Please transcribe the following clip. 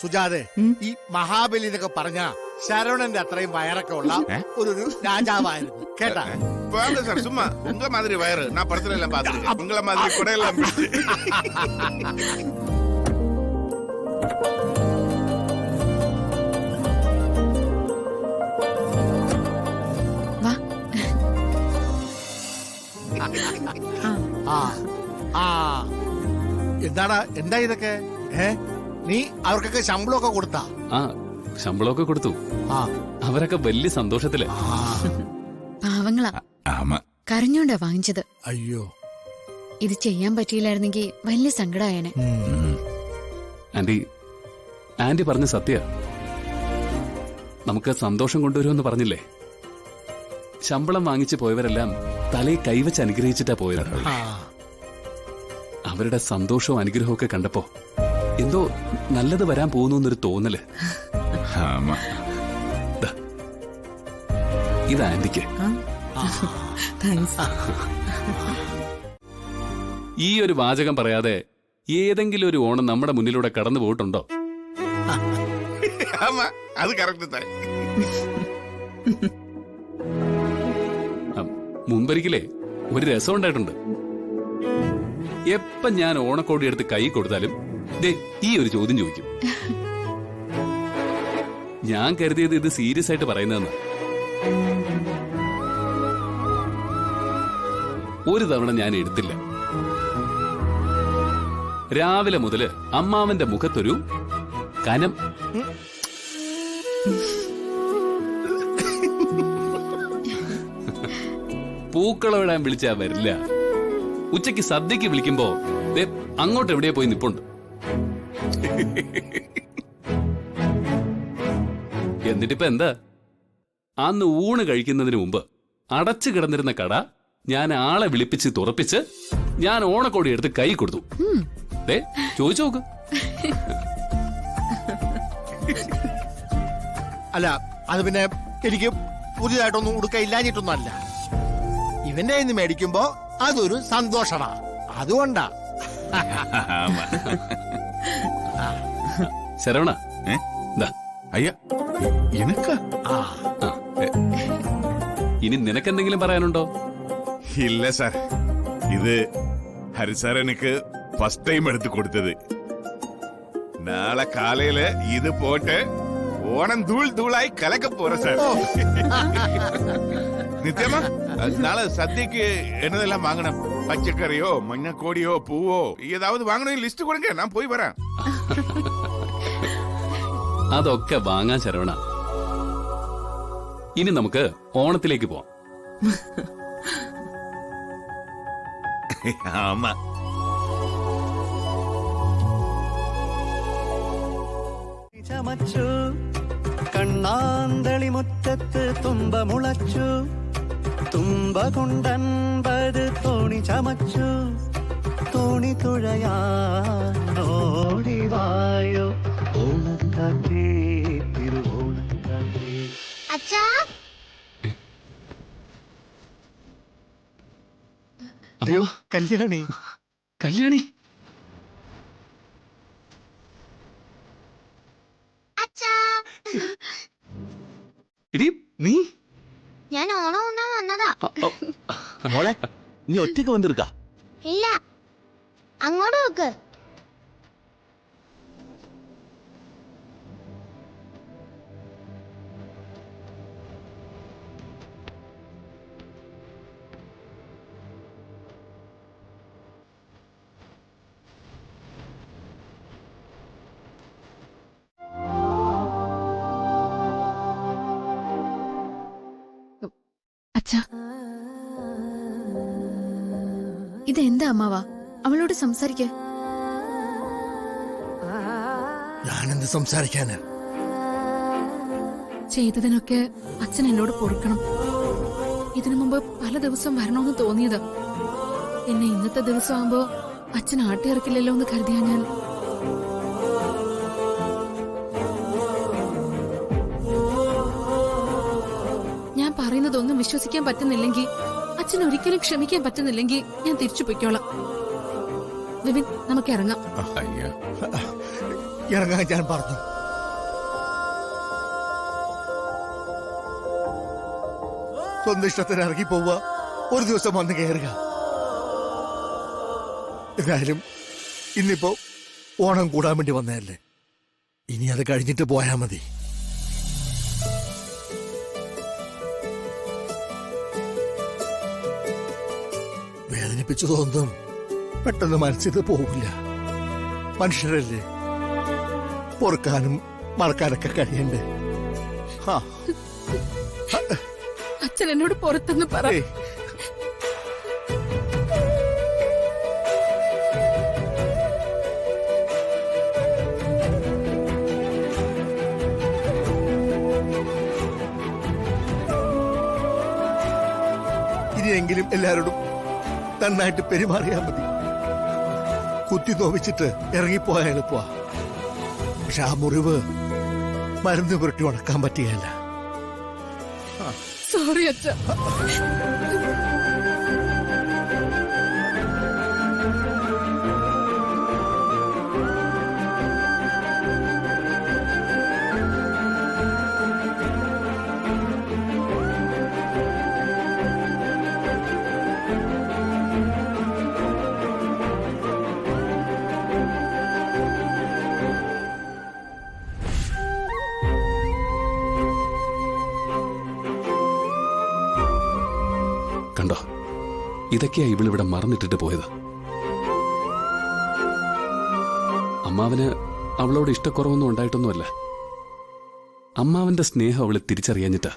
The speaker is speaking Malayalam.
സുജാതെ, ഈ മഹാബലി എന്നൊക്കെ പറഞ്ഞ ശരവണന്റെ അത്രയും വയറൊക്കെ ഉള്ള ഒരു രാജാവായിരുന്നു കേട്ടാ. வாங்க சார், சும்மா உங்க மாதிரி வயறு நான் படத்துல எல்லாம் பாத்துருக்கேன். உங்கள மாதிரி கூட எல்லாம் എന്താ ഇതൊക്കെ? നീ അവർക്കൊക്കെ ശമ്പളമൊക്കെ കൊടുത്താ? ശമ്പളമൊക്കെ കൊടുത്തു. അവരൊക്കെ വലിയ സന്തോഷത്തില്. പാവങ്ങളാ, കരഞ്ഞോണ്ടാ വാങ്ങിച്ചത്. അയ്യോ, ഇത് ചെയ്യാൻ പറ്റിയില്ലായിരുന്നെങ്കിൽ വലിയ സങ്കടമായേനെ. ആന്റി പറഞ്ഞ സത്യ. നമുക്ക് സന്തോഷം കൊണ്ടുവരുമെന്ന് പറഞ്ഞില്ലേ? ശമ്പളം വാങ്ങിച്ചു പോയവരെല്ലാം തലയിൽ കൈവച്ച് അനുഗ്രഹിച്ചിട്ടാ പോയത്. അവരുടെ സന്തോഷവും അനുഗ്രഹവും ഒക്കെ കണ്ടപ്പോ എന്തോ നല്ലത് വരാൻ പോകുന്നു എന്നൊരു തോന്നല്. ഇത് ആന്റിക്ക്. ഈ ഒരു വാചകം പറയാതെ ഏതെങ്കിലും ഒരു ഓണം നമ്മുടെ മുന്നിലൂടെ കടന്നു പോയിട്ടുണ്ടോ? അത് കറക്റ്റ്. മുമ്പൊരിക്കലേ ഒരു രസം ഉണ്ടായിട്ടുണ്ട്. എപ്പം ഞാൻ ഓണക്കോടി എടുത്ത് കൈ കൊടുത്താലും ഈ ഒരു ചോദ്യം ചോദിക്കും. ഞാൻ കരുതിയത് ഇത് സീരിയസ് ആയിട്ട് പറയുന്നതെന്ന്. ഒരു തവണ ഞാൻ എടുത്തില്ല. രാവിലെ മുതല് അമ്മാവന്റെ മുഖത്തൊരു കനം. പൂക്കളവിടാൻ വിളിച്ചാ വരില്ല. ഉച്ചയ്ക്ക് സദ്യക്ക് വിളിക്കുമ്പോ അങ്ങോട്ട് എവിടെയോ പോയി നിപ്പുണ്ട്. എന്നിട്ടിപ്പ എന്താ? അന്ന് ഊണ് കഴിക്കുന്നതിന് മുമ്പ് അടച്ചു കിടന്നിരുന്ന കട ഞാൻ ആളെ വിളിപ്പിച്ച് തുറപ്പിച്ച് ഞാൻ ഓണക്കോടി എടുത്ത് കൈ കൊടുത്തു. ചോദിച്ചു നോക്ക്. അല്ല, അത് പിന്നെ എനിക്ക് പുതിയതായിട്ടൊന്നും ഉടുക്കയില്ലാഞ്ഞിട്ടൊന്നും അല്ല. ഇവന്റെ കയ്യിൽ നിന്ന് മേടിക്കുമ്പോ അതൊരു സന്തോഷമാ, അതുകൊണ്ടാ. ശരവണ, അയ്യ എനക്ക് ഇനി നിനക്കെന്തെങ്കിലും പറയാനുണ്ടോ? ഇല്ല സാർ, ഇത് ഹരി സാർ എനിക്ക് ഫസ്റ്റ് ടൈം എടുത്ത് കൊടുത്തത്. നാളെ കാലയില് ഇത് പോട്ട് ഓണം ധൂൾ ധൂളായി കലക്ക പോറ സാർ. നിത്യമ്മ, നാളെ സദ്യക്ക് എന്നതെല്ലാം വാങ്ങണം. പച്ചക്കറിയോ മഞ്ഞക്കോടിയോ പൂവോ ഏതാവത് വാങ്ങണ ലിസ്റ്റ് കൊടുക്ക, ഞാൻ പോയി വരാം. അതൊക്കെ വാങ്ങാൻ ശരവണ. ഇനി നമുക്ക് ഓണത്തിലേക്ക് പോവാം. ആമാ, ചമച്ചു കണ്ണാന്തളി മുറ്റത്ത് തുമ്പ മുളച്ചു, തുമ്പ കൊണ്ടൻപത് തോണി ചമച്ചു, തോണി തുഴയാനോടിവായോ ഓണക്കാറ്റേ തിരുവോണക്കാറ്റേ. അയ്യോ, കല്യാണി കല്യാണി, ഇടി നീ? ഞാൻ ഓണം ഒന്നാ വന്നതാ. മോളെ, നീ ഒറ്റക്ക് വന്നിരിക്ക? ഇല്ല, അങ്ങോട്ട് നോക്ക്. ഇതെന്താ അമ്മാവാ? അവളോട് സംസാരിക്ക. ഞാനെന്ത് സംസാരിക്കാന്? ചെയ്തതിനൊക്കെ അച്ഛൻ എന്നോട് പൊറുക്കണം. ഇതിനു മുമ്പ് പല ദിവസം വരണമെന്ന് തോന്നിയത്. എന്നെ ഇന്നത്തെ ദിവസം ആകുമ്പോ അച്ഛൻ ആട്ടിയിറക്കില്ലല്ലോ എന്ന് കരുതിയാ ഞാൻ. ഞാൻ പറയുന്നതൊന്നും വിശ്വസിക്കാൻ പറ്റുന്നില്ലെങ്കിൽ, അച്ഛൻ ഒരിക്കലും ക്ഷമിക്കാൻ പറ്റുന്നില്ലെങ്കിൽ ഞാൻ തിരിച്ചു പൊയ്ക്കോളാം. വിപിൻ നമുക്ക് ഇറങ്ങാം. അയ്യ ഇറങ്ങാൻ ഞാൻ പറഞ്ഞു. സ്വന്തം ഇഷ്ടത്തിന് ഇറങ്ങി പോവുക, ഒരു ദിവസം വന്ന് കയറുക. എന്തായാലും ഇന്നിപ്പോ ഓണം കൂടാൻ വേണ്ടി വന്നതല്ലേ, ഇനി അത് കഴിഞ്ഞിട്ട് പോയാ മതി. വേദനിപ്പിച്ചതൊന്നും പെട്ടെന്ന് മനസ്സിൽ പോവില്ല. മനുഷ്യരല്ലേ, പൊറുക്കാനും മറക്കാനൊക്കെ കഴിയണ്ടേ. ഹാ, അച്ഛൻ എന്നോട് പുറത്തെന്ന് പറ. ഏയ്, ഇനിയെങ്കിലും എല്ലാവരോടും നന്നായിട്ട് പെരുമാറിയാ മതി. കുത്തി നോവിച്ചിട്ട് ഇറങ്ങിപ്പോയാൽ എളുപ്പമാ. പക്ഷെ ആ മുറിവ് മരുന്ന് പുരട്ടി ഉണക്കാൻ പറ്റുകയല്ല. സോറി അച്ഛ. കണ്ടോ, ഇതൊക്കെയാ ഇവളിവിടെ മറന്നിട്ടിട്ട് പോയത്. അമ്മാവന് അവളോട് ഇഷ്ടക്കുറവൊന്നും ഉണ്ടായിട്ടൊന്നുമല്ല. അമ്മാവന്റെ സ്നേഹം അവളെ തിരിച്ചറിയാഞ്ഞിട്ടാ.